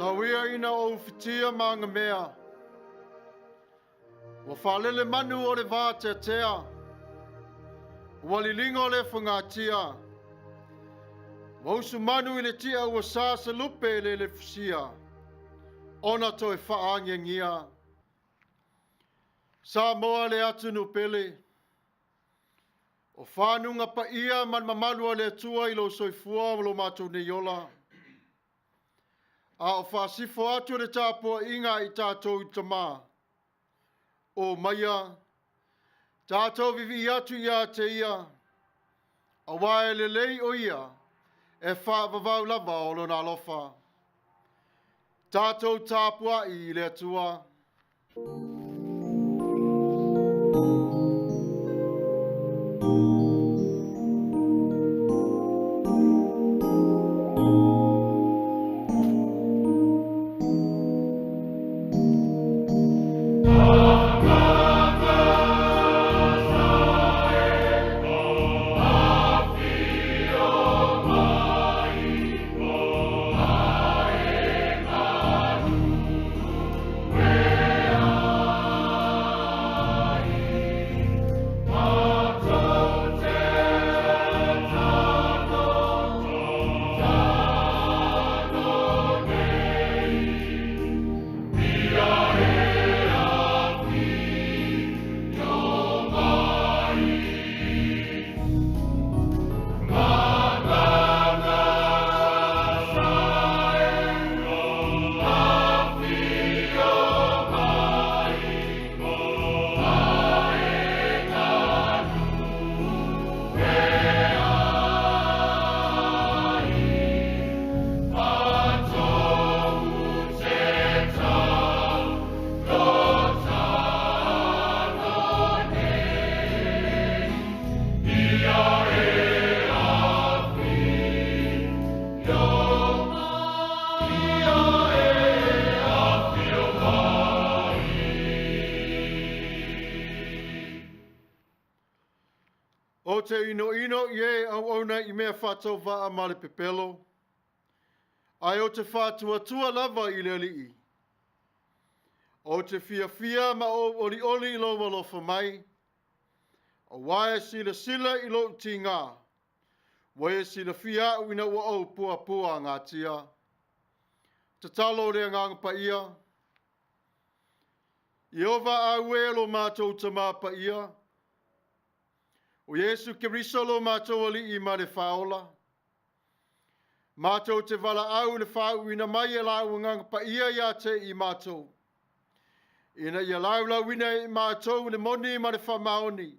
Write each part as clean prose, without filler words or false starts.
Tawia ina o fitia mga mea. Wafalele manu o le vā te tea. Walilingo le whangatia. Mausu manu i le tia ua sā se lupe le fusia. Ona toi whaangengia. Sa moa le atu no pele. O whanunga Paia man mamalua le atua i lo soifua o lo mātou ne yola. A o Faasifo atu le Tapua'i i Tatou i tamā. O Maia, Tatou vivi atu ia te ia. A wae le lei o ia, e whaavavau lava o lona alofa. Tatou Tapua'i i le atua. O te ino ie au auna I mea whātau vaa ma le pepelo. Ai o te whātua lava I le alii. O te fia ma o oli I lo malofa mai. O wae sila I lo ti ngā. Wae sila fia au ina ua au pua ngā tia. Te talo rea ngā Paia. Iova au e lo mātou tamā Paia. O Yesu Keriso lo mātou ali I ma le whaola. Mātou te Vala'au le whau ina mai e lau nganga Paia ia te I mātou. Ina ia lau ina I mātou le moni ma le whamaoni.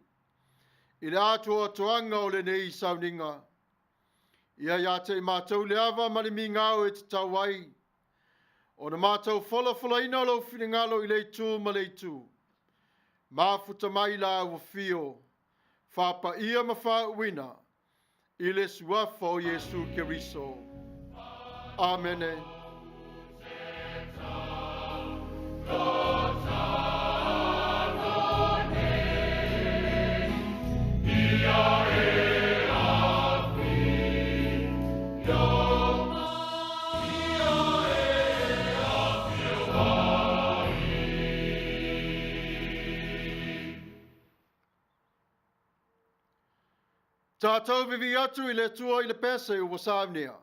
I le Atua toanga o le nei Sauniga. Ia ia te I mātou le awa ma le mingau e te Tapua'i. O na mātou fola ina lo whiringalo I le tū ma le tū. Mafuta mai la ua fio. Paia ma whauina, I le suafa o Yesu Keriso. Amene. Tatou vivi atu I le tua I le pese ua Samuelu.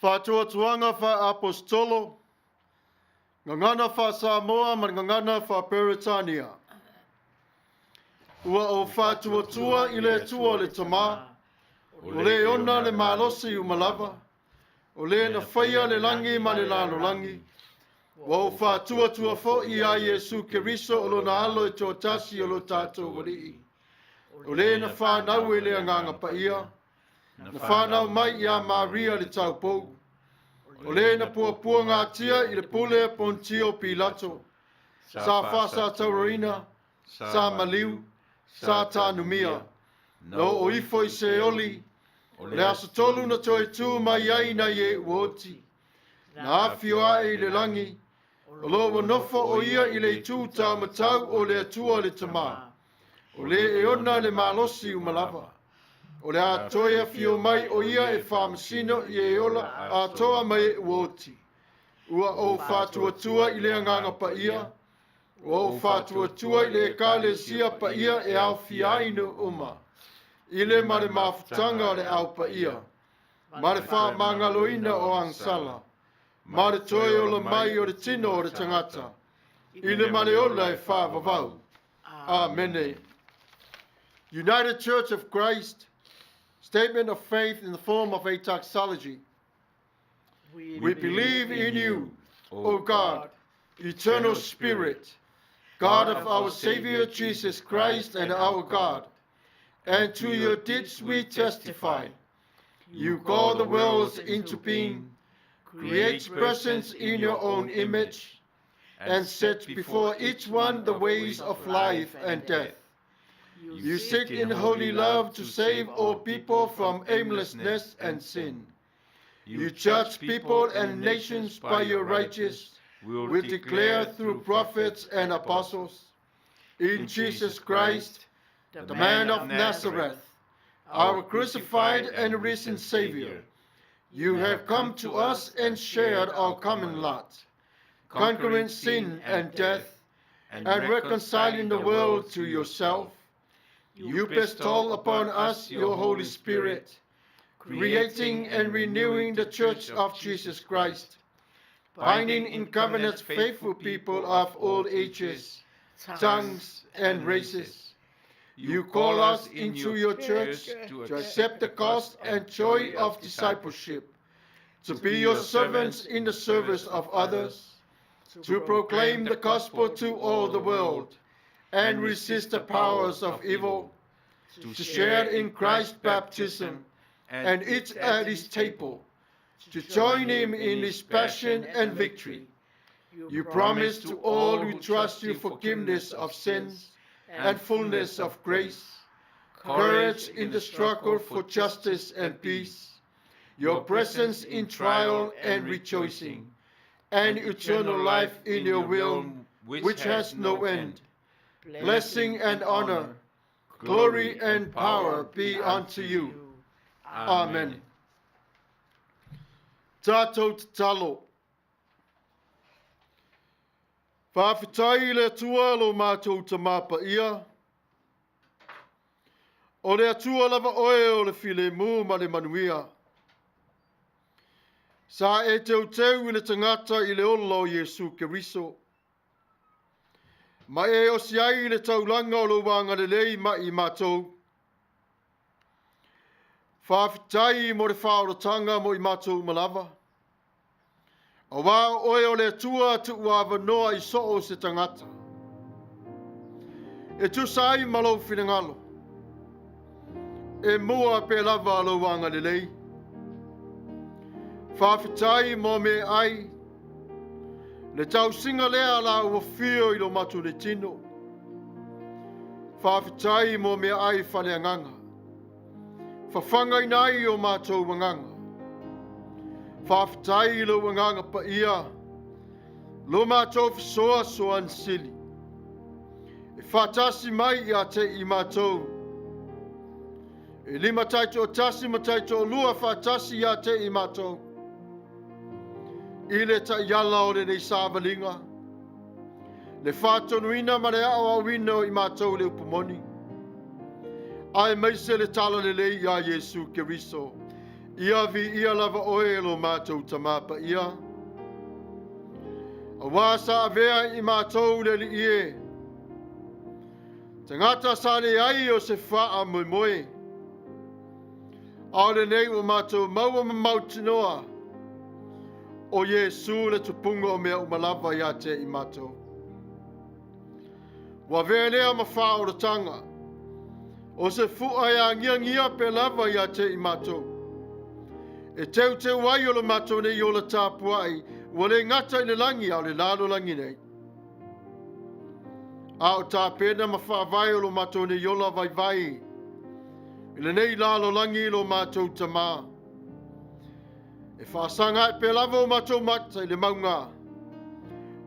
Whātuatuanga wha apostolo, ngangana wha Samoa, man ngangana wha Peritania. Ua o whātuatua I le tua le tamā, o le Iona le malosi umalava, o le na whaia le langi ma le lalo langi. Wa o whātuatua fo I a Yesu Keriso o lo na alo I tō tasi o lo tātou wali. O le na whānau le anganga Paia, na whānau mai I a Maria le taupou. O le na puapua ngā tia I le pule pontio Pilato, sa whasa taurina, sa maliu, sa tānumia, no o ifo I se oli, le asatolu na toi tū mai ai na ye uoti, na awhio ai le langi, o lo wanofo o ia I le tū tā matau o le atua le tamā, o le Iona le malosi umalava. O le atoia fio mai o ia e whamasino I e ola atoa mai e uoti. Ua o whātuatua I le anganga Paia, ua o whātuatua I le kāle sia Paia e au fiainu uma. I le mare mafutanga o le au Paia. Mare wha mangaloina o angsala. Mare toi o le mai o le tino o le tangata. I le mare ola e whavavau. Amene. United Church of Christ, Statement of Faith in the form of a doxology. We believe in you, O God, eternal Spirit, God of our Savior Jesus Christ and our God. And to your deeds we testify. You call the worlds into being, create persons in your own image, and set before each one the ways of life and death. You seek in holy love to save all people from aimlessness and sin. You judge people and nations by your righteous will declare through prophets and apostles. In Jesus Christ, the man of Nazareth, our crucified and risen Savior, you have come to us and shared our common lot, conquering sin and death, and reconciling the world to yourself. You bestow upon us your Holy Spirit, creating and renewing the Church of Jesus Christ, binding in covenant faithful people of all ages, tongues, and races. You call us into your church to accept the cost and joy of discipleship, to be your servants in the service of others, to proclaim the gospel to all the world, and resist the powers of evil, to share in Christ's baptism and eat at his table, to join him in his passion and victory. You promise to all who trust you forgiveness of sins and fullness of grace, courage in the struggle for justice and peace, your presence in trial and rejoicing, and eternal life in your will, which has no end. Blessing and honor, glory and power be unto you. Amen. Tatou te talo. Whawhitai le atua lo mātou te Paia. O le atua lava oe o le file mū ma le manuia. Sa e teu I le tangata I le olo Yesu Keriso. Ma e o si ai le taulanga o lo wanga le lei ma I mātou. Whawhitai mo le whaorotanga mo I mātou malava. A wā oe o le atua tu uawa noa I so o se tangata. E tu sai malo finangalo. E mua pe lava lo wanga le lei. Whawhitai mo me ai. Le tau singa lea la ua fio I lo matu le tino. Whawhitai mo me ai whaneanganga. Whawhangai nai o mātou wanganga. Whawhitai lo wanganga Paia. Lo mātou whisoa soan sili. E whatasi mai I te I mātou. E lima taito o tasi ma taito o lua whatasi I te I mātou. I le ta iala o le nei sāwalinga. Le whātonuina ma le awa wino I mātou le upamoni. Ai mai se le tala le lei a Yesu Keriso. Ia vi ia lava oe lo mātou tamapa ia. A wasa avea I mātou le li ie. Tagata sane ai o se whaa moe moe. Aole nei o mātou maua mautinoa. O Yesu le tupunga o mea umalava ia te I mātou. Wa vea lea mawha o tanga. O se fua ia ngia pe lava ia te I mātou. E teu te wai o le mātou nei o le Tapua'i. Wa le ngata I le langi au le lalo langi nei. A o tā pēna mawha vai o le mātou nei o la vai vai. I le nei lalo langi lo mātou tamā. E whaasanga e pe lava o mātou mata I le maunga.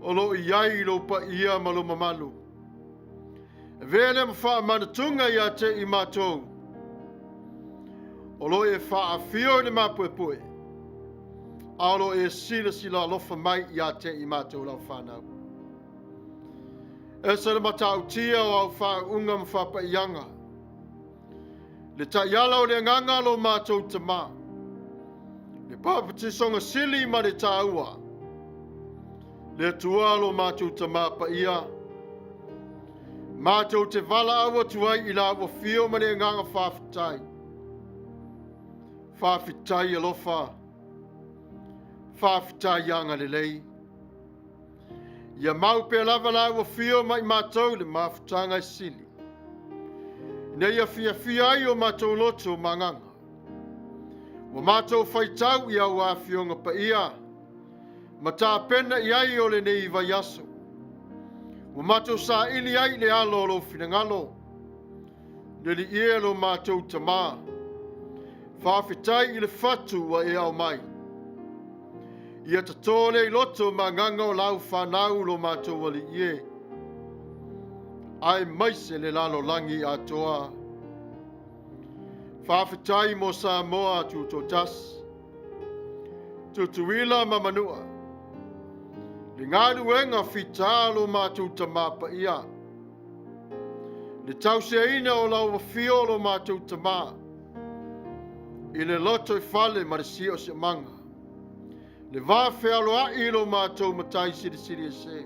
O lo I ai lo pa ia malo mamalu. E vele mawha manatunga ia te I mātou. O lo e whaafio le mapue. A lo e sila lofa mai ia te I mātou lau whanau. E sa le matautia o au whaunga mwhapa ianga. Le taiala o le nganga lo mātou tamā. Le papatisonga sili ma le tāua. Le tua lo mātou tamā pa ia. Mātou te Vala'au tuai I la wa fio ma le nganga whawhitai. Whawhitai alofa. Whawhitai anga le lei. Ia mau pe lava la wa fio mai mātou le mawhutanga I sili. Nei ia fia ai o mātou lotu o manganga. Wa mātou FAITAU ia wa fionga pa ia. Ma tā pena I ai o le nei vai aso. Wa mātou sa ili ai le alo lo finangalo. Le li ia lo mātou tamā. Whawhitai I le fatu wa e au mai. Ia tatole I loto manganga o lau whanau lo mātou wali ie. Ai maise le lalo langi Atua. Whawhitai mo Samoa tu totas. Tutuila mamanua. Le ngāru enga whita lo mātou tamapa ia. Le tauseina o lau wafio lo mātou tamā. I le loto I whale marisi o se manga. Le vafe aloa I lo mātou matai siri e se.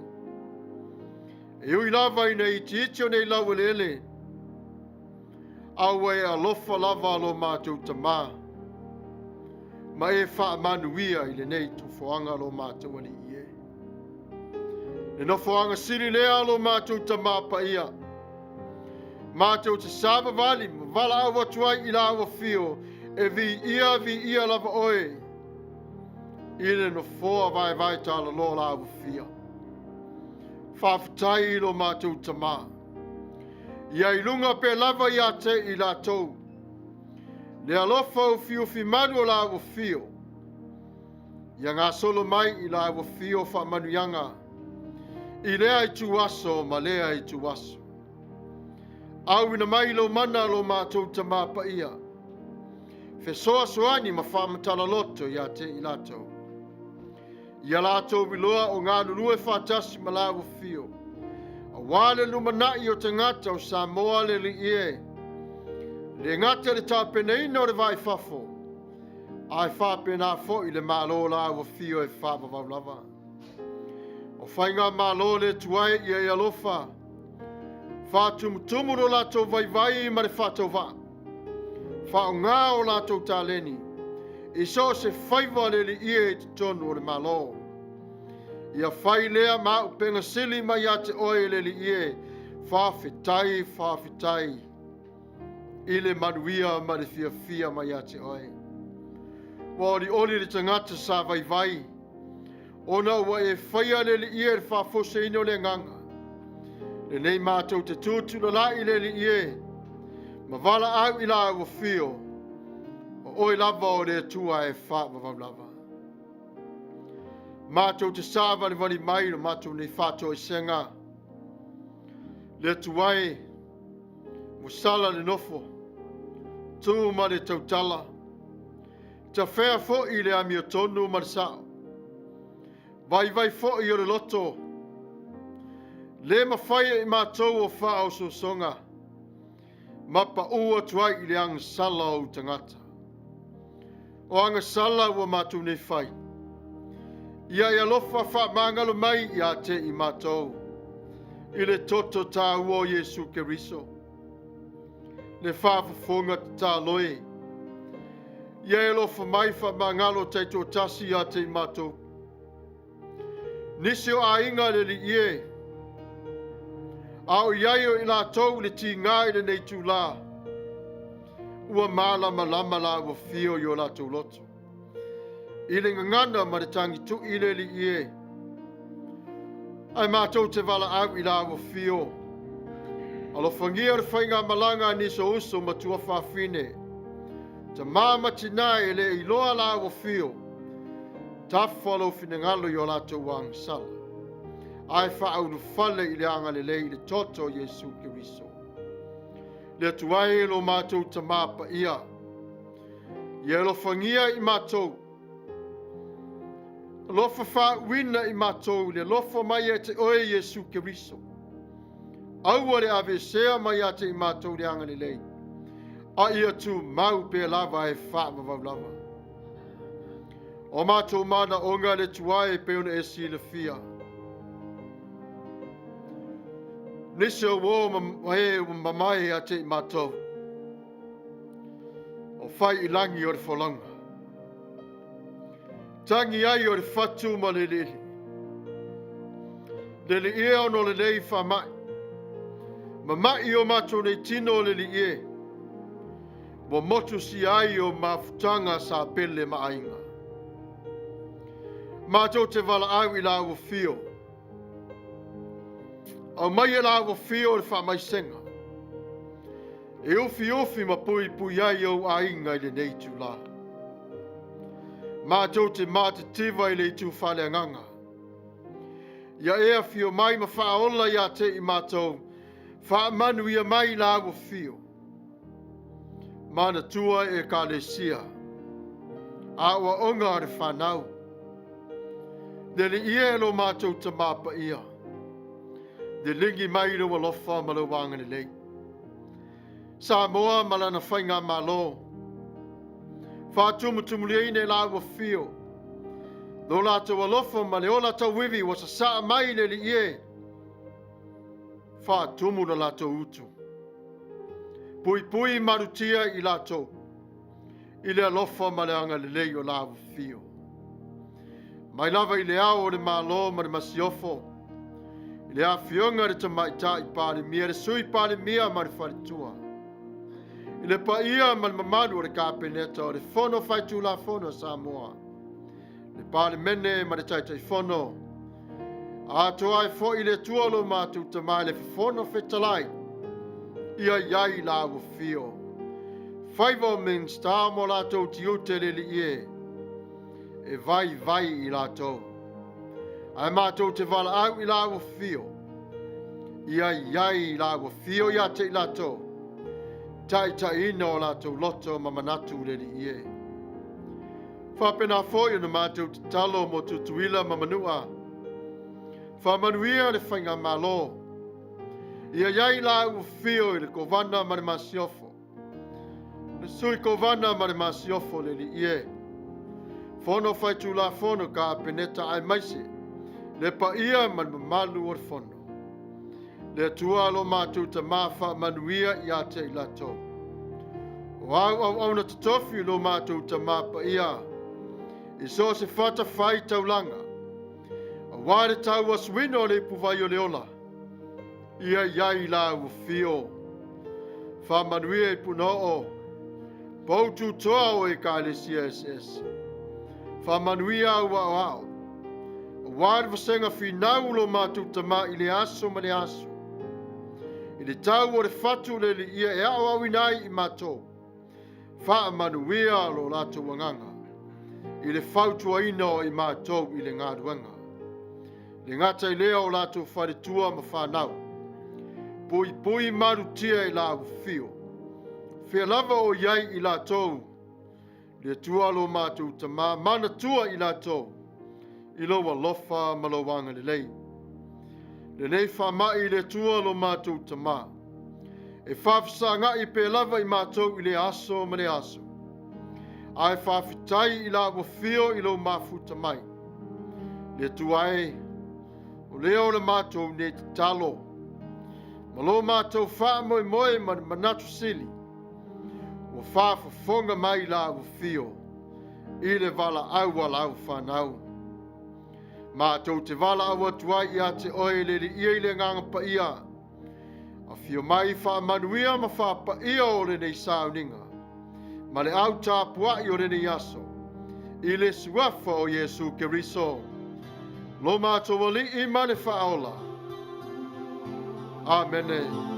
E ui lava I nei iti o nei lau lele. Awe alofa lava lo mātou tamā. Ma e wha manuia I le nei tofoanga lo mātou ali ie. Le nofoanga siri lea lo mātou tamā pa ia. Mātou te sāba vali, Vala'au watuai I la awa fio. E vi ia lava oe. Ile no foa vai tala lo la awa fia. Whawhitai lo mātou tamā. Ia I lunga pe lava ia te I la tou. Le alofa o fio manu o la awa fio. Ia ngā solo mai I la awa fio wha manuianga. I lea I tuaso ma lea I tuaso. Au ina mai lo mana lo mātou tamā pa ia. Fesoa soani ma whamatala loto ia te I la tou. Ia lātou wiloa o ngā nunue whātasi ma la awa fio. A wāle lumanai o te ngata o Samoa le li ie. Le ngata le tāpeneina o le vai whafo. Ai whāpena fo I le mālo la awa fio e whāpavau lava. O whainga mālo le tuai I e alofa. Whātumutumu ro lātou vai ma le whātou wā. Whao ngā o lātou tāleni. I so se whaiva le li ie te tonu o le malo. Ia whai lea ma upenga sili mai a te oe le li ie. Whawhitai. I le manuia ma le fia mai a te oe. Wa oli le tangata sa vai. Ona ua e whaia le li ie le whawhose ino le nganga. Le nei mātou te tūtu la lai le li ie. Ma Vala'au I la awa fio. O oi lava o le tua e whaavavau lava. Mātou te sāwa le wali mai no mātou nei whātou I senga. Le tuai. Musala le nofo. Tu ma le tautala. Ta whea fo I le ami o tonu ma le sao. Vai fo I o le loto. Le mawhai I mātou o wha o songa. Mapa ua tuai I le ang sala o tangata. o anga sala ua mātou nei whai. Ia ia lofa whaamangalo mai ia te I mātou. I le toto tā ua o Yesu Keriso. Le whaafafonga tā loe. Ia ia lofa mai whaamangalo taito tasi ia te I mātou. Nisi o a inga le li ie. Au iai o I lātou le ti ngai le nei tū la. Ua malama lama la ua fio I o lātou lotu. I le ngangana ma le tangi tu I le li ie. Ai mātou te Vala'au I la ua fio. Alofangia le whainga malanga ni so uso matua whawhine. Ta māma tina e le iloa la ua fio. Tafalo fine ngalo I o lātou wang sala. Ai whaau fale I le anga le lei le toto Yesu Keriso. Le tuai lo mātou ta māpa ia. Ia lo whangia I mātou. Lofa whawina I mātou le lofa mai e te oe Yesu Keriso. Aua le ave sea mai a te I mātou le anga le lei. A ia tu mau pe lava e whaamavau lava. O mātou mana onga le tuai pe una e si le fia. Nisi o wō mamai a te I mātou. O whai I langi o le wholanga. Tangi ai o le whatu ma le lili. Le li ia ono le nei whamai. Ma mai o mātou nei tino le li ie. Wa motu si ai o mafutanga sa pele ma ainga. Mātou te Vala'au I la ua fio. Au mai e la ua fio le whamai senga. E ufi ma pui ai o ainga I le nei tu la. Mātou te māte tiva I le tu whale nganga. Ia ea fio mai ma whaola ia te I mātou. Whaamanu ia mai la ua fio. MANATU e kalesia. Awa onga re whanau. Dele ia lo mātou ta māpa ia. De lingi mai lo alofa ma lo wangane lei. Samoa malana whainga malo. Whātumutumulei ne la ua fio. Lo lātou alofa ma le ola tau wivi wasa saa mai le li ie. Whātumu na lātou utu. Pui marutia I lātou. I le alofa ma le anga le lei o la ua fio. Mai lava I le ao o le malo ma le masiofo. I le a fionga le tamaita I pāle mia, le sui pāle mia ma le wharitua. I le paia ma le mamanu o le kāpeneta o le fono FAITAU la fono Samoa. Le pāle mene ma le taitai fono. Atua e fo I le tuolo mātou tamai le fono fetalai. Ia iai la ua fio. Whaiva min star mo lātou tiute le li ie. E vai I lātou. Ai mātou te Vala'au I la ua fio. Ia iai la ua fio ia te I lātou. Tai ina o lātou loto ma MANATU le li ie. Whapena fōi na mātou te talo mo tutuila ma manua. Whamanuia le whainga malo. Ia iai la ua fio I le kovana ma le masiofo. Le sui kovana ma le masiofo le li ie. Fono FAITAU la fono ka peneta ai maise. Le paia ma le mamalu o le fono. Le tua lo mātou ta mafa manuia ia te I lātou. O au na tatofi lo mātou ta mapa ia. I so se fata FAITAU langa. A wāre tau aswino le puvai o le ola. Ia iai la ua fio. Whamanuia I punoo. Pautu toa o e kālesia SS. Whamanuia ua o ao. Wāre vasenga whinau lo mātou tama I le aso ma le aso. I le tau o le fatu le li ia e au au inai I mātou. Whaamanuia lo lātou wanganga. I le fautua ina o I mātou I le ngāruanga. Le ngata I lea o lātou wharetua ma whanau. Pui marutia I la ufio. Fia lava o iai I lātou. Le tua lo mātou tama MANATU I lātou. I lo walofa malawanga le lei. Le nei whamai le tua lo mātou tama. E whafsa ngā I pe lava I mātou I le aso ma le aso. ai whawhitai I la wafio I lo mafuta mai. Le tuai, o leo le mātou ne te talo. Ma lo mātou wha moe moe ma manatu sili. O whawhafonga mai la wafio. I le Vala'au Vala'au whanau. Mātou te Vala'au atua ia te oe le ia I le nganga Paia. A fio mai wha ma wha Paia o le nei Sauniga. Ma le au Tapua'i o le nei aso. I le suafa o Yesu Keriso. Lo mātou wali I mane whaola. Amene.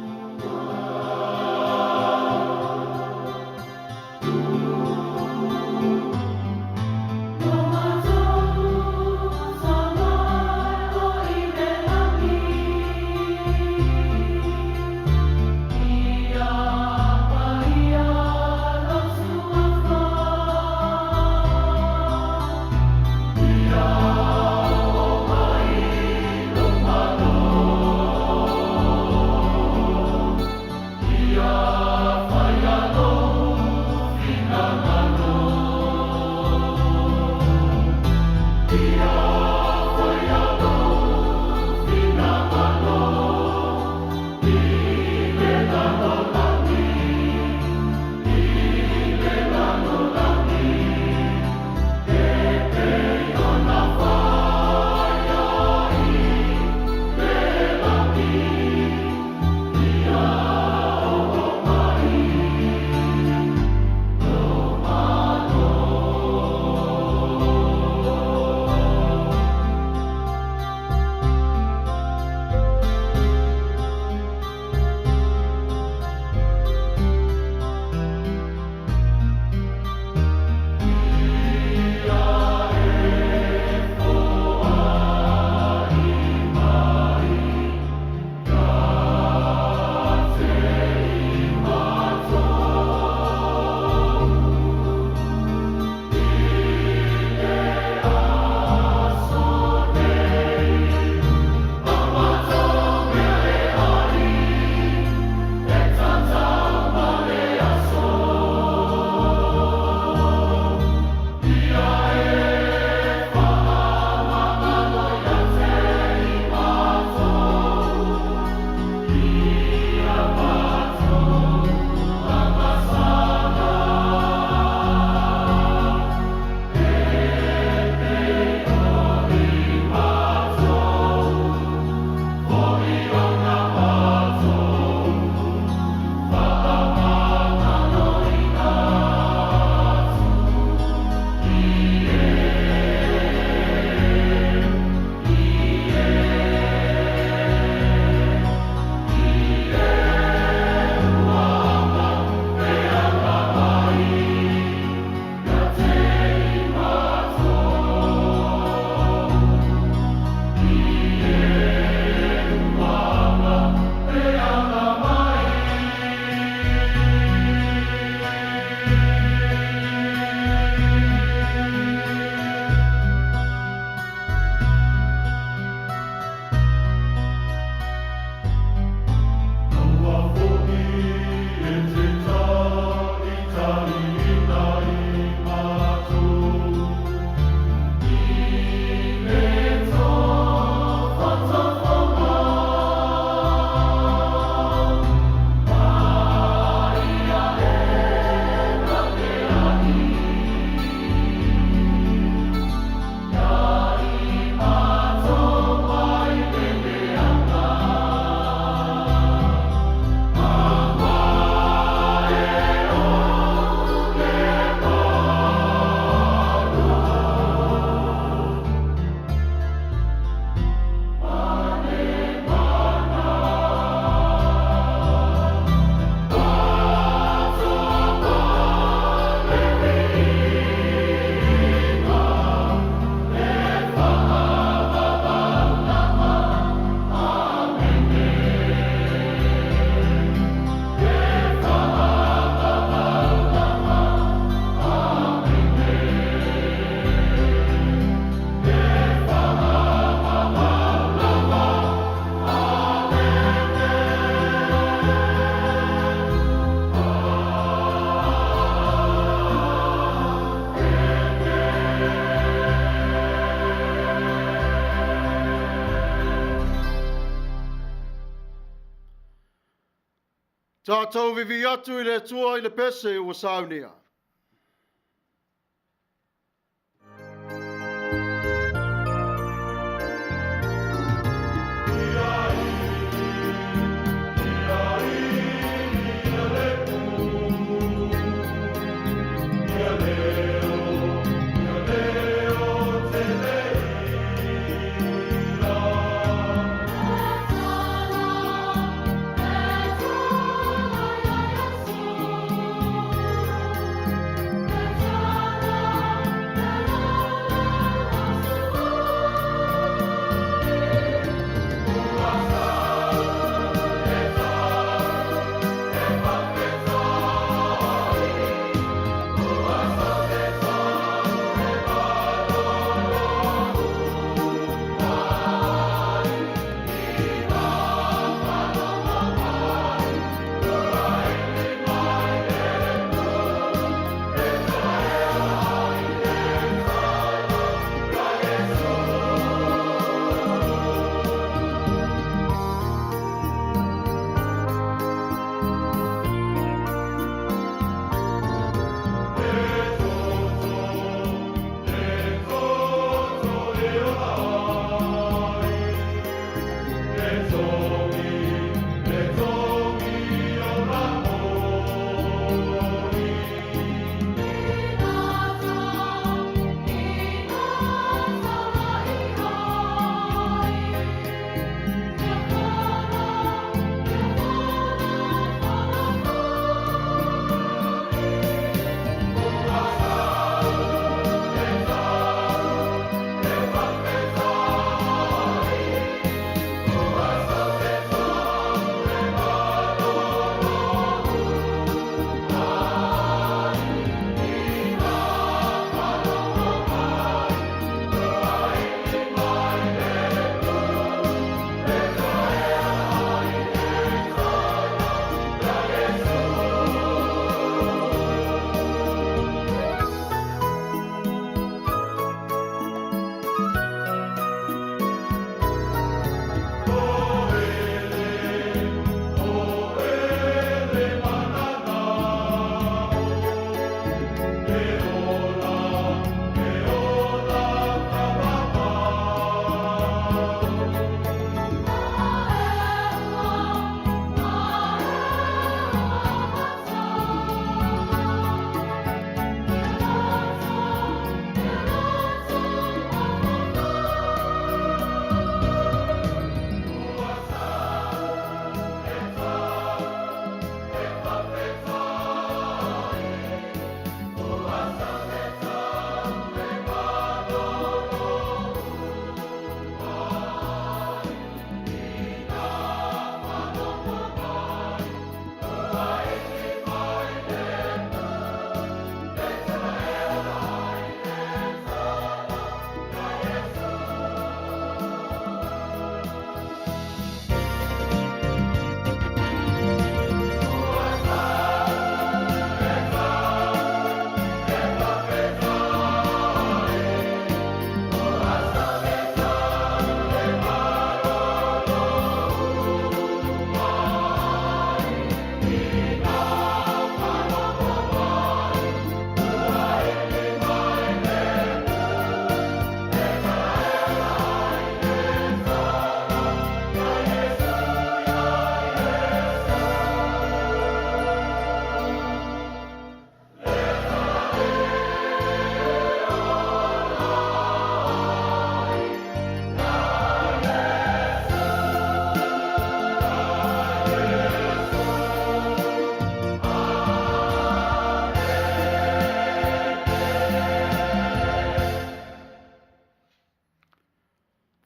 Tatou vivi atu I le tua I le pese ua saunia.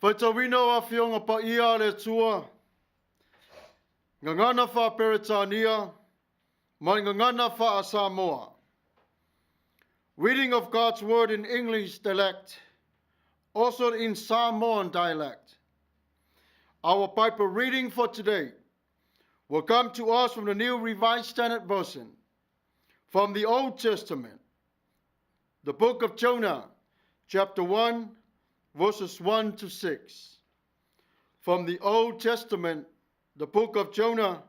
Faitauina a whionga Paia le tua. Ngangana wha Peretania. Mai ngangana wha Samoa. Reading of God's word in English dialect. Also in Samoan dialect. Our Bible reading for today will come to us from the New Revised Standard Version. From the Old Testament. The book of Jonah, chapter 1, verses 1 to 6. From the Old Testament, the book of Jonah,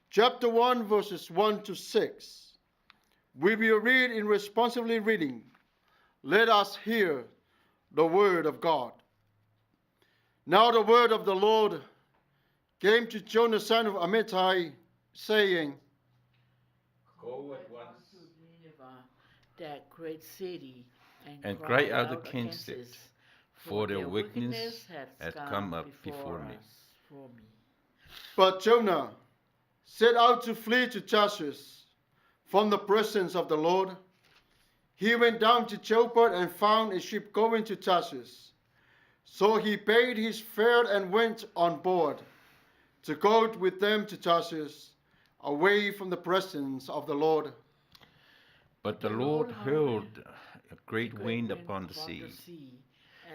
chapter 1, verses 1 to 6. We will read in responsibly reading. Let us hear the word of God. Now the word of the Lord came to Jonah, son of Amittai, saying, Go at once to Nineveh, that great city, and cry out against it, for their wickedness has come up before me. But Jonah set out to flee to Tarshish from the presence of the Lord. He went down to Joppa and found a ship going to Tarshish. So he paid his fare and went on board to go with them to Tarshish, away from the presence of the Lord. But the Lord hurled a great wind upon the sea,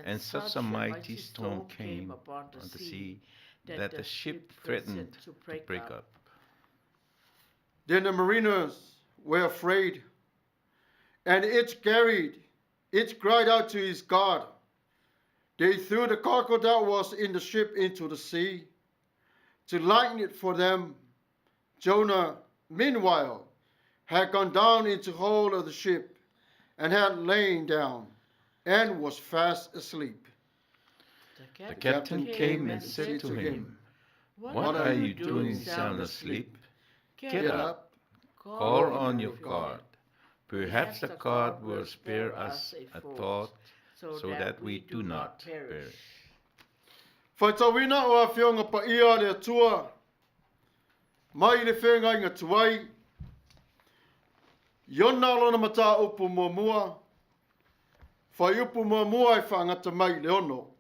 and such a mighty storm came upon the sea that the ship threatened to break up. Then the mariners were afraid, and each cried out to his God. They threw the cargo that was in the ship into the sea, to lighten it for them. Jonah, meanwhile, had gone down into the hold of the ship, and had lain down, and was fast asleep. The captain came and said to him, "What are you doing sound asleep? Get up, call on your God. Perhaps the God will spare us a thought, so that we do not perish." FAITAU o awhionga Paia le Atua, mai le whenga inga Tuai, Iona lona mata upu mua, whai upu mua e whaangata mai le ono.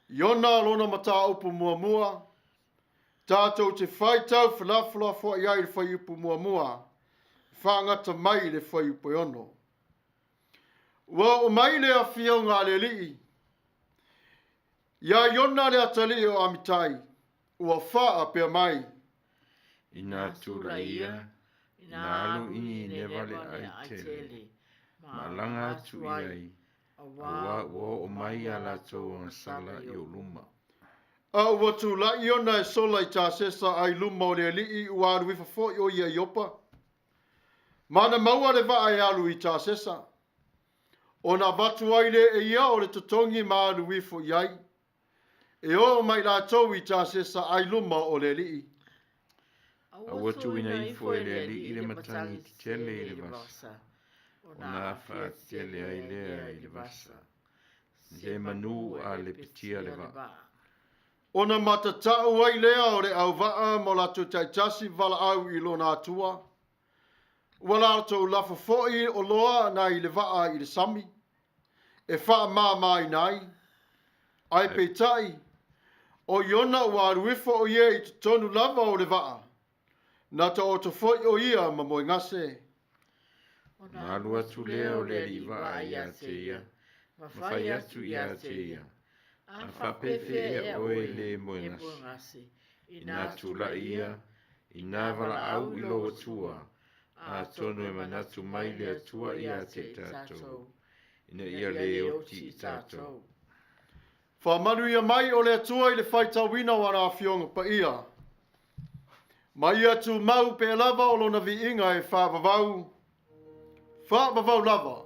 Iona lona mata upu mua, tātou te whaitau whalafula fo iai le whai upu mua, whaangata mai le whai upu ono. Wa o mai le a whionga le lii, ia Iona le atali o Amitai, ua whaa pia mai. Ina tūraia, ina alu ini nevale ai tele, malanga atu iai, awa o Omaia lato o sala i o luma. A ua tu la Iona e Sola i tā sesa ai luma o le lii ua alu ifa fo o ia iopa. Mana maua le va ai alu i tā sesa. O na vatu ai le e ia o le totongi ma alu ifo iai. E o mai la tau I tā sesa ai luma o le lii. Awa tu ina ifo e le li i le matangi ti tele i le vasa. O na awha tele ai lea i le vasa. Ze manu a le pitia le va. O na matatau ai lea o le au vaa mo la tu taitasi Vala'au I lona Atua. Ua la tau lafa fo'i o loa na I le vaa I le sami. E wha mai nai. Ai peitai. O Iona ua aruifo o ia I tonu lava o le vaa. Na ta o to fo'i o ia ma moi ngase. Na alua tu lea o le li va ia te ia. Ma whai atu ia te ia. A whapefe e oe le moi ngase. Ina tu la ia. Ina Vala'au I lo atua. A tonu e manatu mai le atua ia te tatou. Ina ia le oti I tatou. Whamanu ia mai o le atua I le FAITAU wana awhionga Paia. Mai atu mau pe lava o lona vi inga e whaavavau. Whaavavau lava.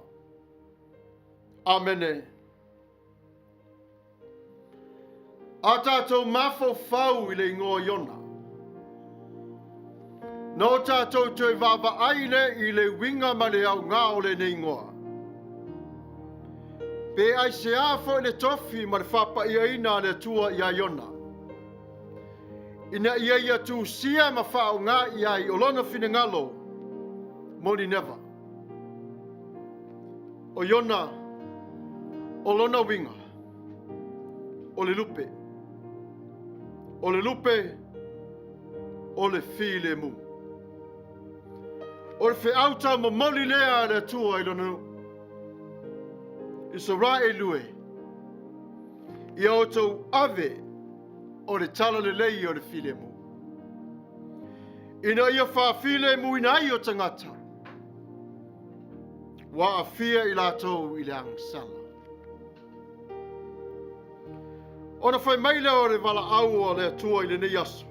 Amene. A tātou mafo whau I le ingoa Iona. No tātou tui vava aile I le winga ma le au ngā o le ne ingoa. Pe ai se afo I le tofi ma le whapa ia ina le tua ia Iona. Ina ia TUSI ma whao ngā ia I olona whinengalo. Moni never. O Iona, o lona winga, o le lupe, o le lupe, o le file mu. O le whiauta mo moli lea le tua I lona. I so ra e lue. I o tau ave o le tala le lei o le file mu. Ina ia wha file mu ina I o tangata. Wa a fia I lātou I le angsala. Ona whai maile o le Vala'au o le atua I le nei aso.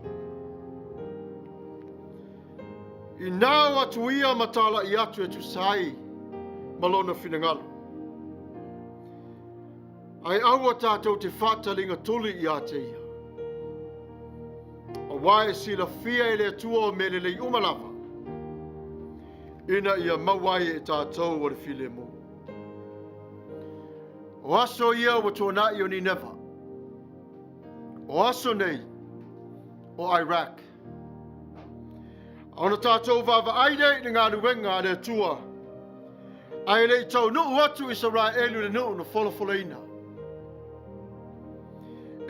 I nāu atu ia matala I atu e TUSI malona finangalo. Ai aua tātou te whātalinga tuli I a te ia. A wae sila fia I le atua o mele lei umalawa. Ina ia mawai e tātou o le file mo. O aso ia wa tōna I o ni never. O aso nei o Iraq. Ona tātou vava aide I ngā nuenga le atua. Ai le tau nuu atu Israelu le nuu no wholofoleina.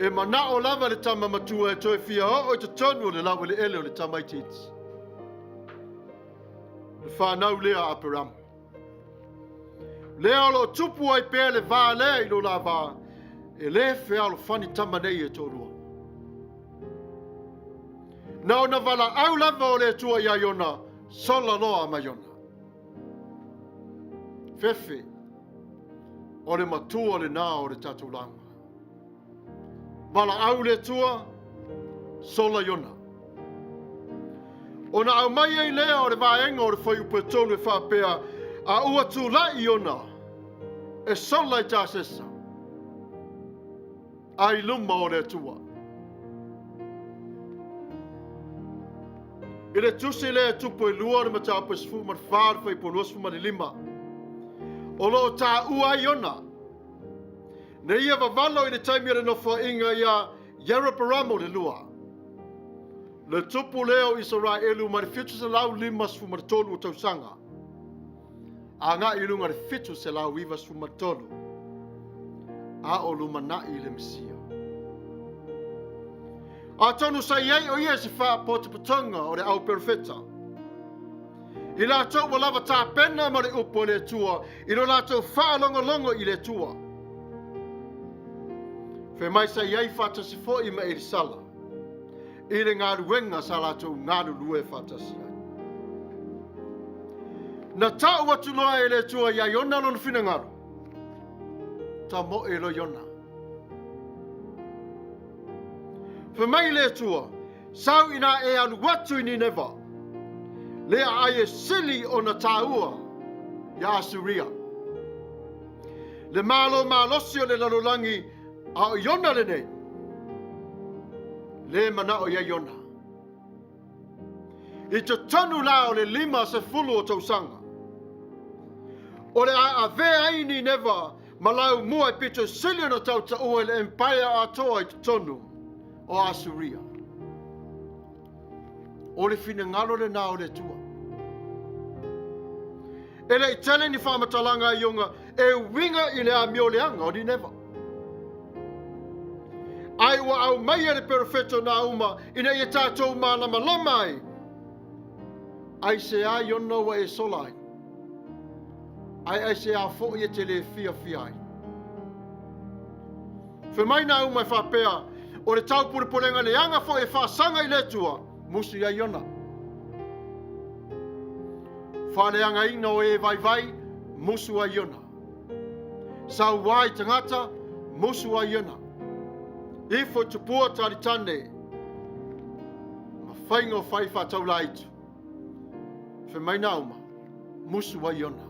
E mana o lava le tama matua e toi fia o te tonu le lawa le ele o le tamai tits. Le whanau lea aperam. Lea lo tupu ai pēr le vā lea I lo la vā. E le whea lo whani tama nei e tōrua. Nau na Vala'au lava o le tua ia Iona. Sola loa ma Iona. Fefe. O le matua o le nā o le tatou langa. Vala'au le tua, Sola Iona. O na Omaia I lea o le vaenga o le whai upe tonu e whapea, a ua tu la Iona, e Sola I tāsesa. Ai luma o le tua. I le TUSI lea tupu I lua le mata Paasifo ma whār whai ponuasfu ma le lima. O lo tā ua Iona. Ne ia vavalo I le taimi le nofa inga ia Yaraparamo le lua. Le tupu leo Israelu ma le fitu se lau limas fu martolu o tausanga. A ngā I lunga le fitu se lau ivas fu martolu. A o lumana I le Mesia. A tonu sa iei o ia si wha pota patanga o le au perfeta. I la tau wa lava tā pena ma le upo le tua. I lo la tau wha longo I le tua. Fe mai sa iei Faasifo I ma I sala. I le ngā ruenga sa la tau ngā lue Faasifo. Na tau atu loa I le tua ia Iona lon finangaro. Ta mo e lo Iona. Fe mai le tua, sau ina e anu watu I ni neva. Lea ai e sili o na tāua, ia Asuria. Le malosi o le lalolangi, a o Iona le nei. Le mana o ia Iona. I te tonu la o le lima se fulu o tausanga. O le a vea ini neva, malau mua I pito sili o na tau taua le Paia Atua I te tonu o Asuria. O le finangalo le nā o le tua. E le I tele ni whamatalanga I Ionga, e winga I le a mio leanga o ni neva. Ai ua au Maia le perfeto na uma, ina I tātou mālama lamai. Ai se a Iona wa e solai. Ai se a fo I te le fia ai. Fe mai na uma I whapea, o le tau purepurenga le anga fo e whaasanga I le tua, musu ia Iona. Whaleanga ina o e vai, musu a Iona. Sau wai tangata, musu a Iona. Ifo tupua taritane, ma whainga o whai whātau la itu. Fe mai nauma, musu a Iona.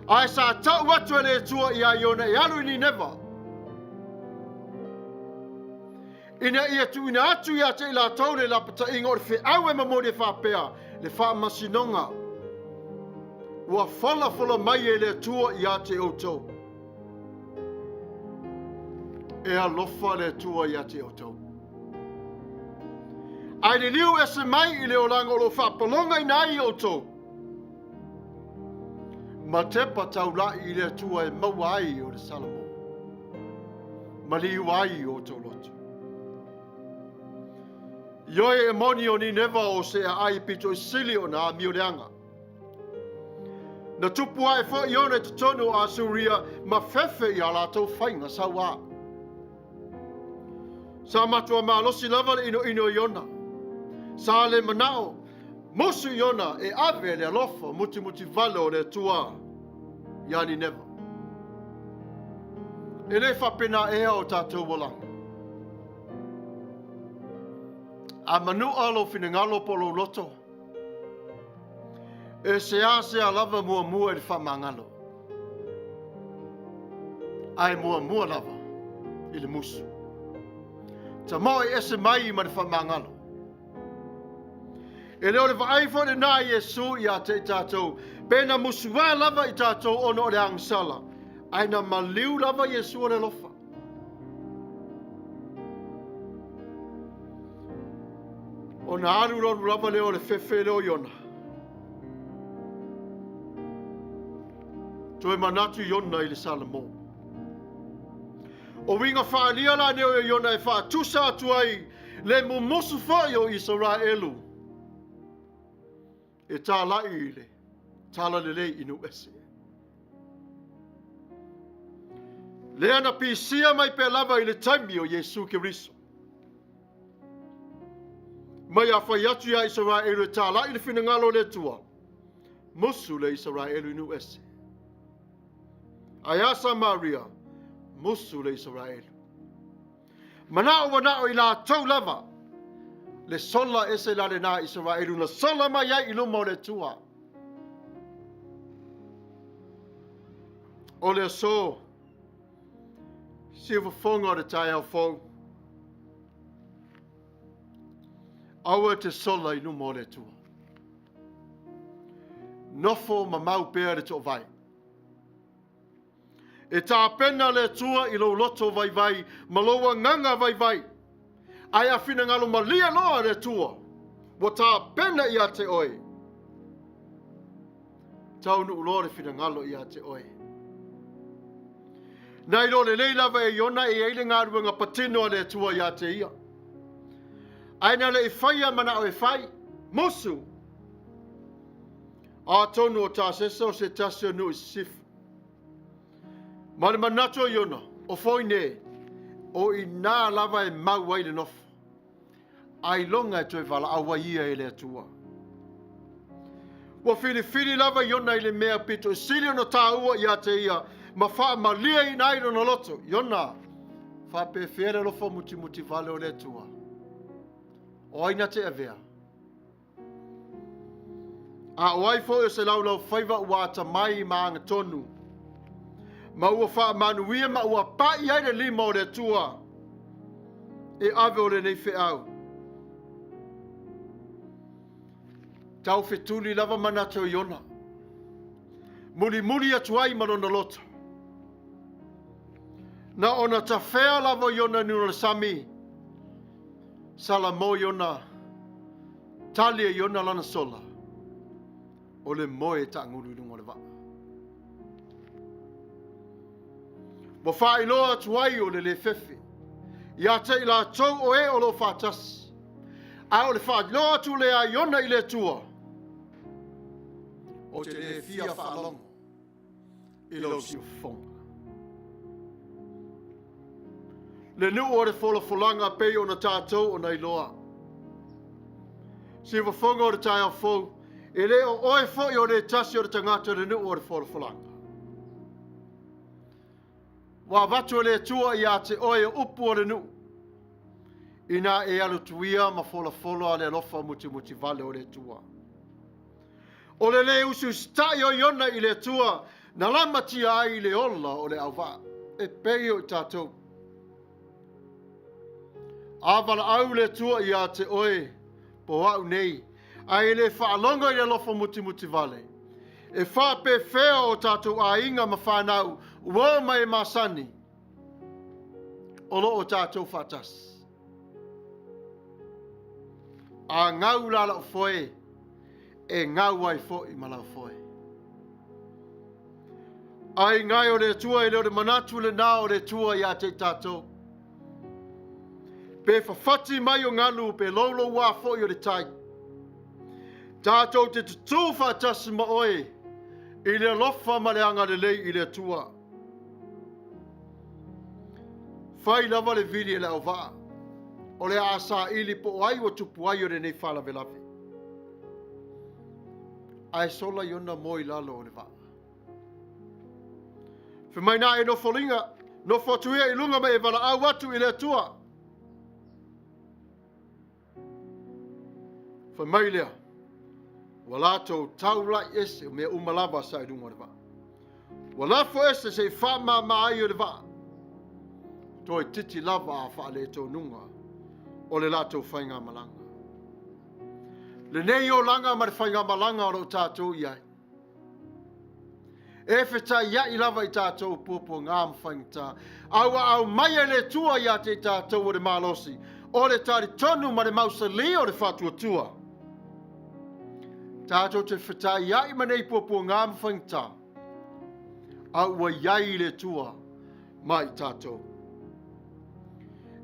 Ai sa tau watu e le tua I a Iona, e alu ni neva. Ina ia tu ina atu ia te ila tau le lapata inga o le whiau e mamori e whapea, le wha masinonga. Ua whala mai e le tua ia te AUTU. E alofa le tua ia te AUTU. Ai le liu e se mai I le olanga o lo whapalonga I nai AUTU. Ma tepa tau lai I le tua e mawai o le salamo. Ma liu ai o tau lotu. Ioe e moni o ni neva o se a ai pito I sili o na mioreanga. Na tupua e fo Iona te tonu a Asuria ma fefe I ala tau whainga sa wā. Sa matua malosi lava le ino Iona. Sa le manao, musu Iona e ave le alofa muti vale o le tua. Ia ni neva. E le whapena ea o tātou walanga. A manu alo fina ngalo polo loto. E se lava mua e whamangalo. Ai mua lava. Ile musu. Ta moi ese mai ma whamangalo. E leo le whaifo le nā Yesu i a te tātou. Pena musu wā lava i tātou ono le angsala. Aina maliu lava Yesu o le lofa. O na alu lor lava leo le fefe leo Iona. Toi manatu Iona i le Salamo. O winga whaalia la neo e Iona e wha tusa atuai le mumusu whai o Israelu. E tā lai i le, tala le lei inu ese. Le ana pisia mai pe lava i le taimi o Yesu Kiriso. Mai a whai atu ia Israelu e tā lai i le whinangalo le tua. Musu le Israelu inu ese. Ai a Samaria, musu le Israelu. Manao wanao i la tau lava. Le sola ese la le nā Israelu na sola mai ai i luma o le tua. O le so, siwa fonga o le tai au fau. Aua te sola i luma o le tua. Nofo ma mau pēr le to vai. E tā pena le tua i lo loto vai vai, maloa nganga vai vai. Ai a whina ngalo malia loa le tua. Wa tā pena i a te oe. Tau nu ulore whina ngalo i a te oe. Nai lo le leilava e Iona e eile ngā ruanga patino le tua i a te ia. Aina le i whaia mana o e whai. Musu. A tonu o tā sesa o se tasio nu i sifu. Mane manato Iona. O foine. O i nā lava e mau ai le nofu. Ai longa e toi Vala'au wa ia e le atua. Wa whiri lava Iona i le mea pito. E sili ono tā ua i a te ia. Ma wha malia i nai no loto. Iona. Wha pe where lofo muti vale o le atua. O aina te avea. A o ai fo e se lau whaiva ua ata mai ma anga tonu. Ma ua wha manuia ma ua pai ai le lima o le atua. E ave o le nei whiau. Tau whetuli lava manato Iona. Muli atuai malona loto. Na ona ta whea lava Iona nuna sami. Salamo Iona. Talia Iona lana sola. O le moe ta nguru lungo le va. Mo wha iloa atuai o le fefe. Ia te ila tau o e o lo whatas. A o le wha iloa tu le a Iona i le tua. O te le fia whaalongo. I lo si fonga. Le nu o le folanga pei o na tātou o na iloa. Si wa fonga o le tai au fau. E le o oe fo i o le tasi o le tangata le nu o le folanga. Wa watu le tua i a te oe upu o le nu. Ina e alu tuia ma fola a le lofa muti vale o le tua. O le usu stai o Iona i le tua, na lama tia ai le ola o le auwa. E pei o tātou. A Vala'au le tua i a te oe, po au nei, a e le whaalonga i le lofa muti vale. E wha pe whea o tātou a inga ma whanau, ua mai masani. O lo o tātou whatas. A ngau lala o foe, e ngau ai fo i malau foe. Ai ngai o le tua i leo de manatu le nā o le tua i a te tātou. Pe whawhati mai o ngalu pe lolo wā fo i o le tai. Tātou te tutu whatasi ma oe i le lofa ma le anga le lei i le tua. Whai lava le vili e le au waa. O le asa ili po ai o tupu ai o le nei whala velawe. Ai sola Iona moi lalo o le waa. Whimai nā e no folinga, no fotuia i lunga mai e Vala'au atu i le tua. Whamailia. Walato taula ese me umalava sa idunga de va. Walafo ese se whama maaio de va. Toi titi lava a whaale tō nunga. O le lato whainga malanga. Le nei o langa ma le whainga malanga o lo tātou iai. E whetai ia I lava I tātou pōpō ngā mwhaingta. Aua au Maia le tua ia te tātou o le malosi. O le tari tonu ma le mausali o le whatua tua. Tātou te whetai ia I manei pōpō ngā mwhaingta. Aua iai le tua mai tātou.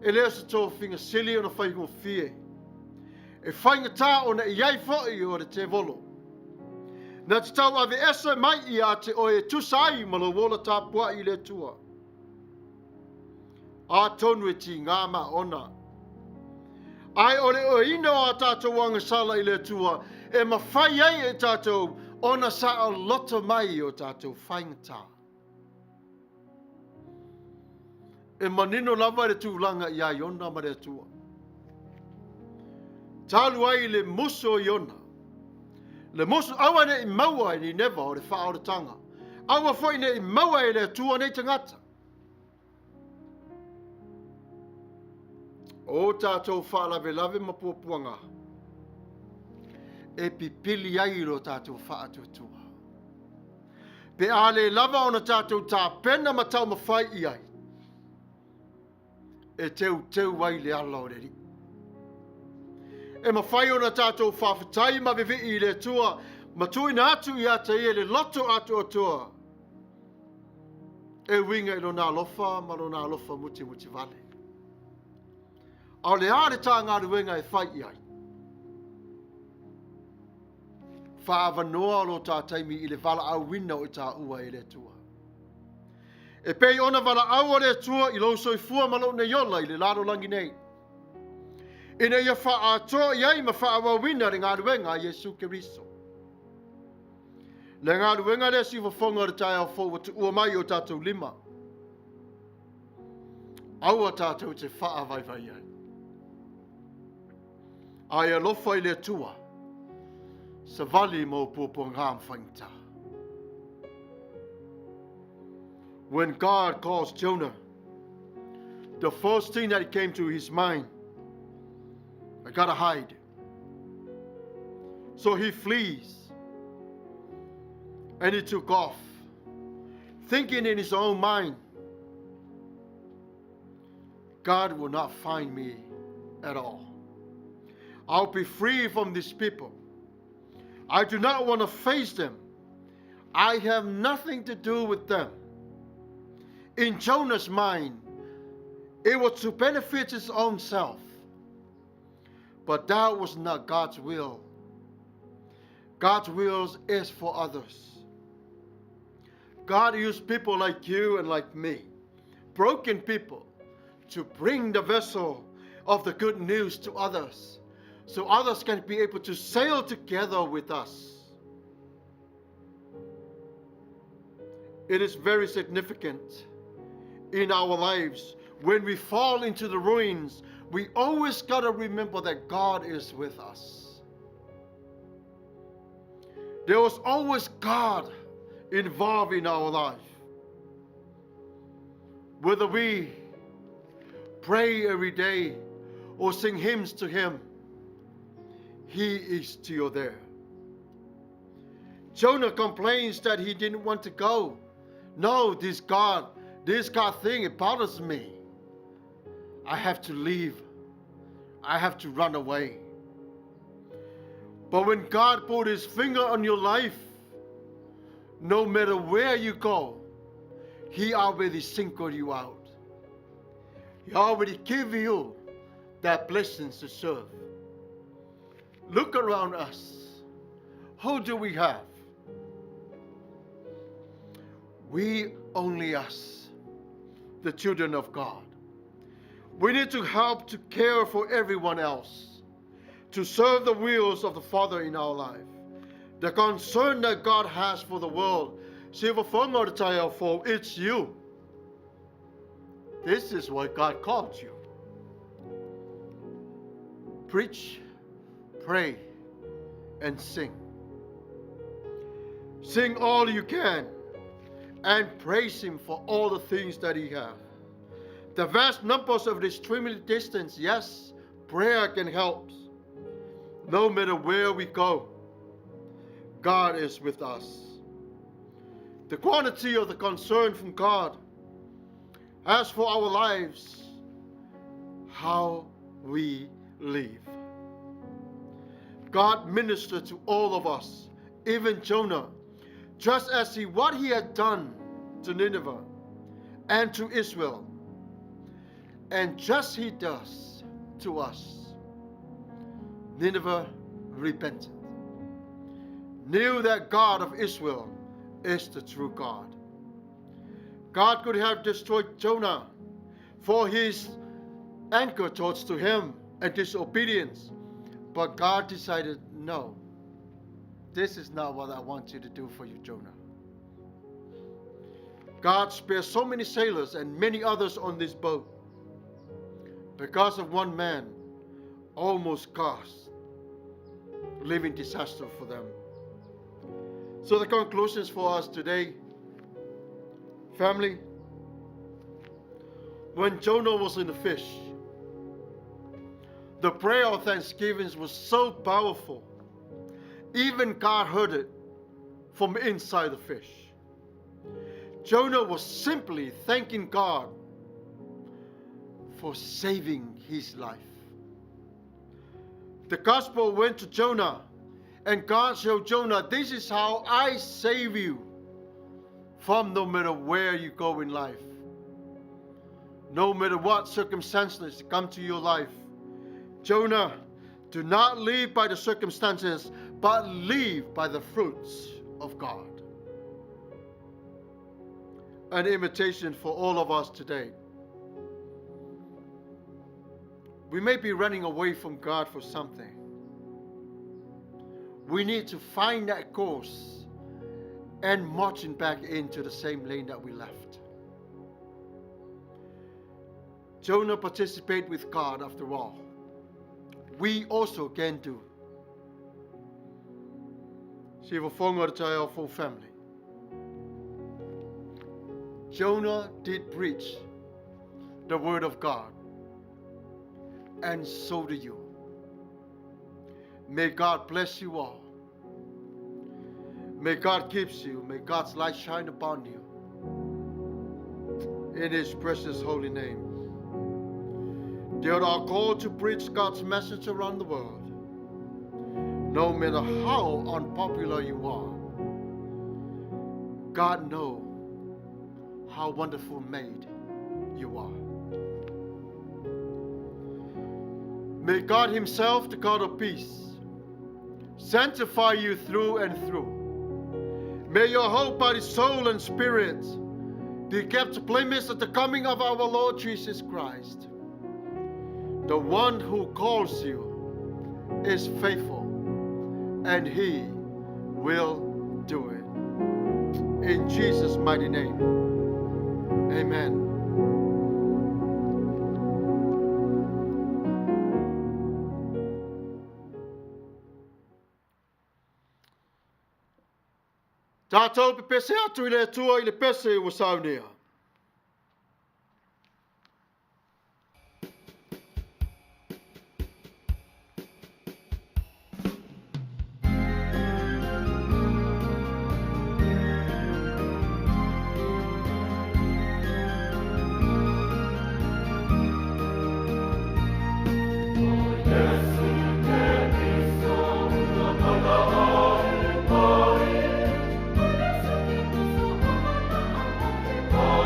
E leo se tō whinga sili o na whaingo fie. E whainga tā o na iai fōi o le te volo. Na te tau ave esa mai I a te oe TUSI ma lo wola Tapua'i le tua. A tonu e ti ngā ma ona. Ai o le o ino a tātou wanga sala I le tua. E ma whai ai e tātou ona sa a loto mai o tātou whainga tā. E manino lava le tūlanga I a Iona ma le tua. Talu ai le muso Iona. Le muso awa ne I maua I ni never o le wha o le tanga. Awa fwoi ne I maua I le tua nei tangata. O tātou wha lave ma puapuanga. E pipili ai lo tātou wha atu tua. Pe ale lava ona tātou tā pena ma tau mawhai I ai. E teu wai le ala o re ri. E ma whai ona tātou whawhitai ma vivi I le tua, ma tuina atu I ata I le loto atu o tua. E winga I lona alofa, ma lona alofa muti vale. Au le are tā ngā ruenga e whai I ai. Whaavanoa lo tā taimi I le Vala'au wina o tā ua I le tua. E pei ona Vala'au o le tua I lo soifua malo ne yola I le laro langi nei. Ina ia whaatoa iai ma whaawawina re ngā ruenga Yesu Keriso. Le ngā ruenga le si wafonga re tai au fōu watu Omaia o tātou lima. Aua tātou te whaawaiwai ai. Ai alofa I le tua. Sa vali mo pōpō ngā mwhaingta. When God calls Jonah, the first thing that came to his mind, I gotta hide. So he flees. And he took off, thinking in his own mind, God will not find me at all. I'll be free from these people. I do not want to face them. I have nothing to do with them. In Jonah's mind, it was to benefit his own self. But that was not God's will. God's will is for others. God used people like you and like me, broken people, to bring the vessel of the good news to others, so others can be able to sail together with us. It is very significant in our lives. When we fall into the ruins, we always got to remember that God is with us. There was always God involved in our life. Whether we pray every day or sing hymns to Him, He is still there. Jonah complains that he didn't want to go. No, this God thing, it bothers me. I have to leave. I have to run away. But when God put His finger on your life, no matter where you go, He already singled you out. He already gave you that blessings to serve. Look around us. Who do we have? We, only us, the children of God. We need to help to care for everyone else, to serve the wills of the Father in our life. The concern that God has for the world, it's you. This is what God called you. Preach, pray, and sing. Sing all you can and praise Him for all the things that He has. The vast numbers of the extremely distance, yes, prayer can help. No matter where we go, God is with us. The quantity of the concern from God as for our lives, how we live. God ministered to all of us, even Jonah, just as what he had done to Nineveh and to Israel, and just He does to us. Nineveh repented, knew that God of Israel is the true God. God could have destroyed Jonah for his anger towards to Him and disobedience, but God decided, no, this is not what I want you to do for you, Jonah. God spared so many sailors and many others on this boat because of one man almost caused living disaster for them. So the conclusions for us today, family, when Jonah was in the fish, the prayer of thanksgiving was so powerful, even God heard it from inside the fish. Jonah was simply thanking God for saving his life. The gospel went to Jonah, and God showed Jonah, this is how I save you from no matter where you go in life. No matter what circumstances come to your life. Jonah, do not live by the circumstances, but live by the fruits of God. An invitation for all of us today. We may be running away from God for something. We need to find that course and marching back into the same lane that we left. Jonah participated with God after all. We also can do. Sivafonga to our full family. Jonah did preach the word of God, and so do you. May God bless you all. May God keep you. May God's light shine upon you. In His precious holy name. They are called to preach God's message around the world. No matter how unpopular you are, God knows how wonderful made you are. May God Himself, the God of peace, sanctify you through and through. May your whole body, soul, and spirit be kept blameless at the coming of our Lord Jesus Christ. The one who calls you is faithful, and He will do it. In Jesus' mighty name, amen. Tatou pe pese atu I le atua I le pese ua Sauniga. Oh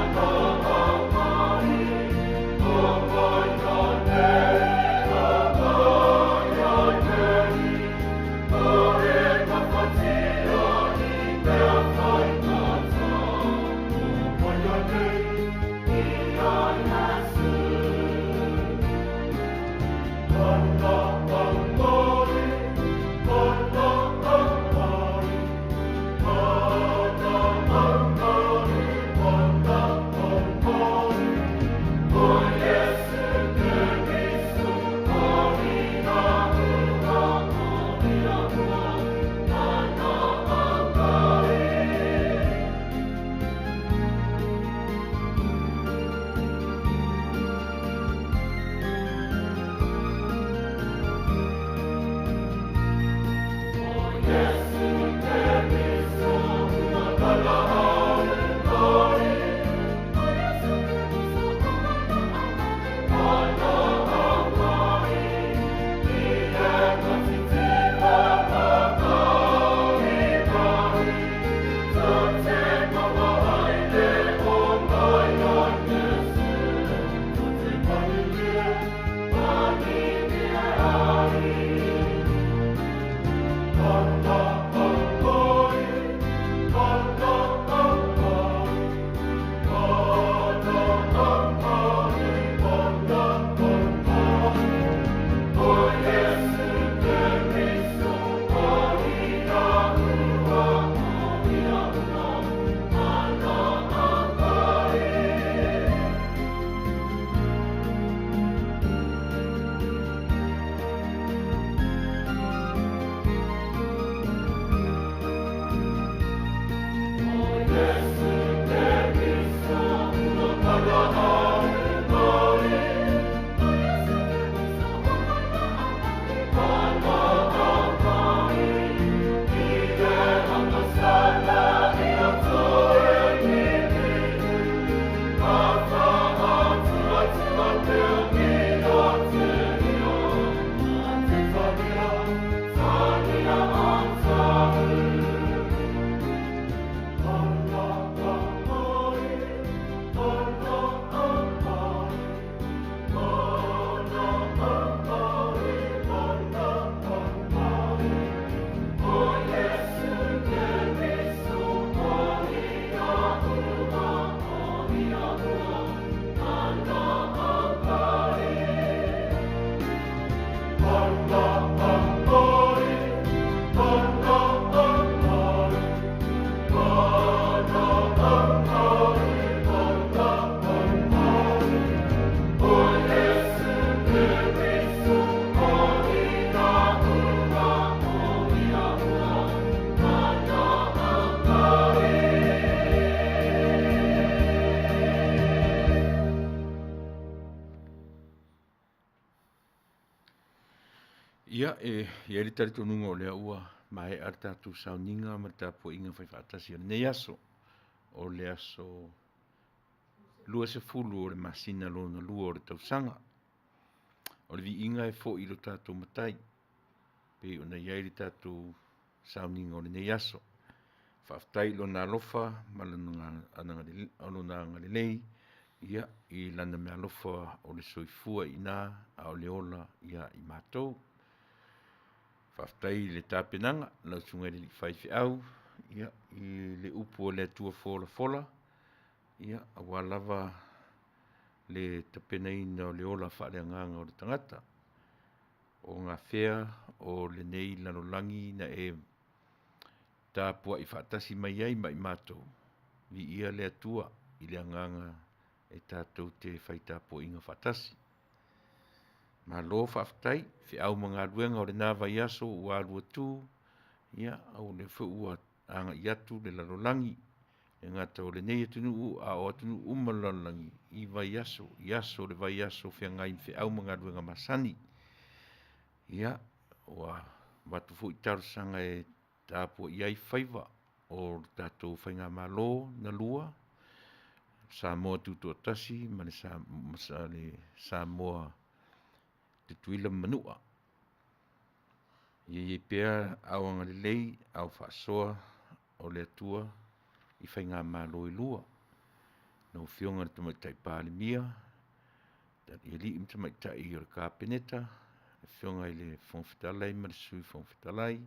Ia ia ritari tonunga o lea ua mai ar Tatou Sauniga ma Tapua'i inga fai whaatasi o nei aso o le aso lua se fulu o le masina lona lua o le tausanga o le vi inga e fo i lo Tatou matai pe o na iai le Tatou Sauniga o le nei aso whaftai lo na alofa ma lona ngalelei ia i lana me alofa o le soifua ina a o le ola ia i mātou whaftai le tāpenanga, lau tunga le FAITAU, ia, i le upu o le Atua fola, ia, awa lava le tapenaina o le ola whaaleanganga o le Tagata, o ngā whea o le nei lanolangi na e Tapua'i whaatasi mai ai mai mātou, vi ia le Atua i le anganga e tātou te whaitapua'i inga whaatasi. Ma lo whaftai, whi au mga ruenga o le nāwa iaso ua AUTU, ia au le whua anga iatu le lalolangi, e ngata o le nei atunu a o atunu umalalolangi, i vai iaso le vai iaso whiangai whi au mga ruenga masani. Ia, ua watu fu i tarusanga e tāpua iai whaiva o tātou whainga malo na lua, Samoa tutuatasi, ma le Samoa te tuila manua. Ie pea au anga lei au whaasoa o le Atua i whainga malo i lua. No whionga le tamaitai pālimia, i li im tamaitai i o le kāpeneta, le whionga i le whongwhitalai, ma le sui whongwhitalai,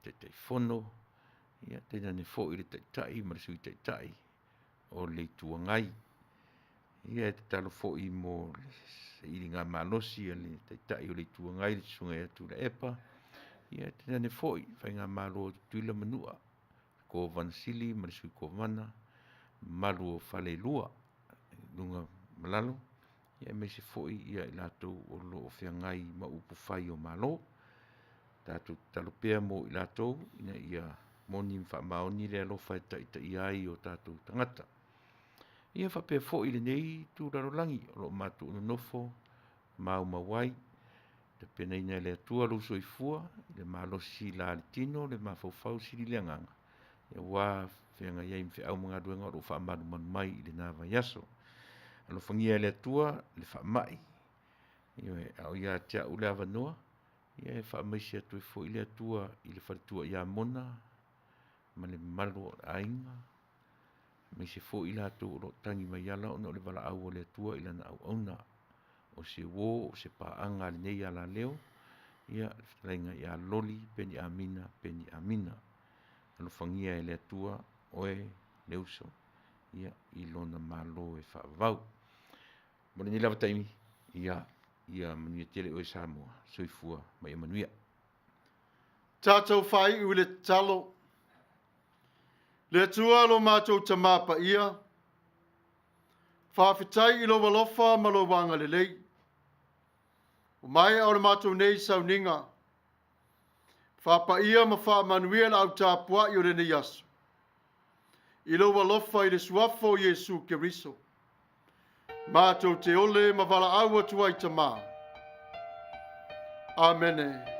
te teifono, ia te nane fo i le taitai, ma le sui taitai, o le tuangai. Ia te talo fo i mo i ngā malosi a le taitai o le tuangai le sunga e atu le epa. Ia te nane fo i whai ngā malo tuila manua. Ko vanasili, ma le sui ko vana, malu o whale lua, lunga malalo. Ia me se fo i ia i latou o lo o whiangai ma upu whai o malo. Tātou talo pea mo i latou, ina ia moni mwha maoni le alofa e taitai ai o tātou tangata. Ia whapea fo i le nei tu rarolangi o lo matu unonofo, mau mawai, te penaina le Atua luso i fua, le malosi la alitino, le mafaufau siri le anganga. Ia wā whianga iai mwhi au mga duenga o wha amadu manu mai i le nāwa yaso. Alo whangia le Atua, le wha mai. Ia au ia tia ule awa noa, ia e wha maisi atu i fo i le Atua, i le wharitua ia mona, ma le malo ainga, me se fo ila to ro tangi mai ala ona le Vala'au o le Atua ila na auna o se wo o se paanga le nei ala leo ia lenga ia loli peni amina alo fangia e le Atua oe leuso ia ilona malo e whaavau mo ni lava taimi ia manuia tele o Samoa soifua mai manuia Tatou whai u le talo. Le Atua lo mātou tama Paia. Whawhitai i lo walofa ma lo wanga le lei. Omaia o le mātou nei Sauniga. Paia ma manuia la au Tapua'i o le nei aso. I lo walofa i le suafo Yesu Keriso. Mātou te ole ma Vala'au atua i tama. Amene.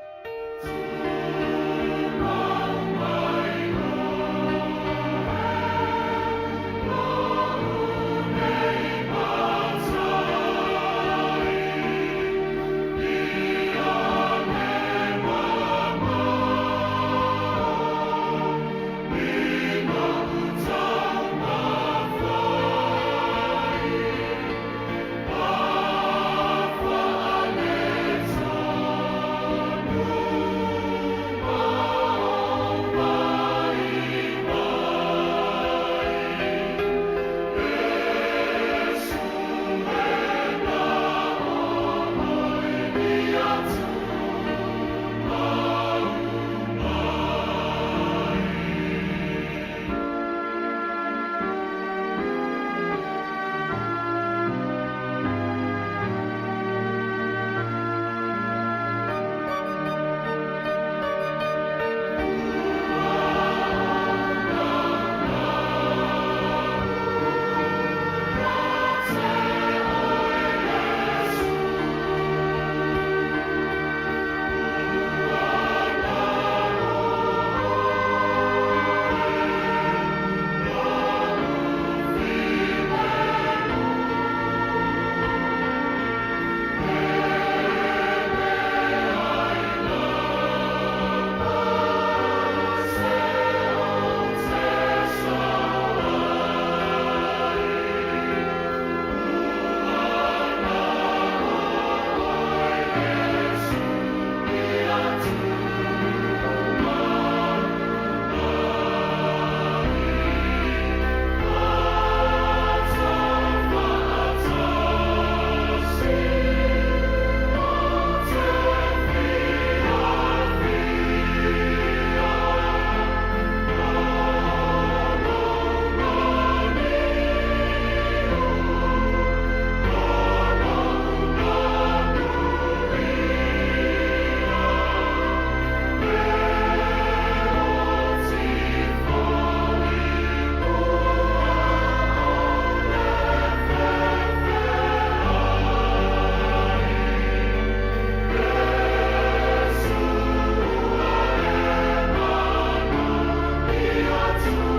atu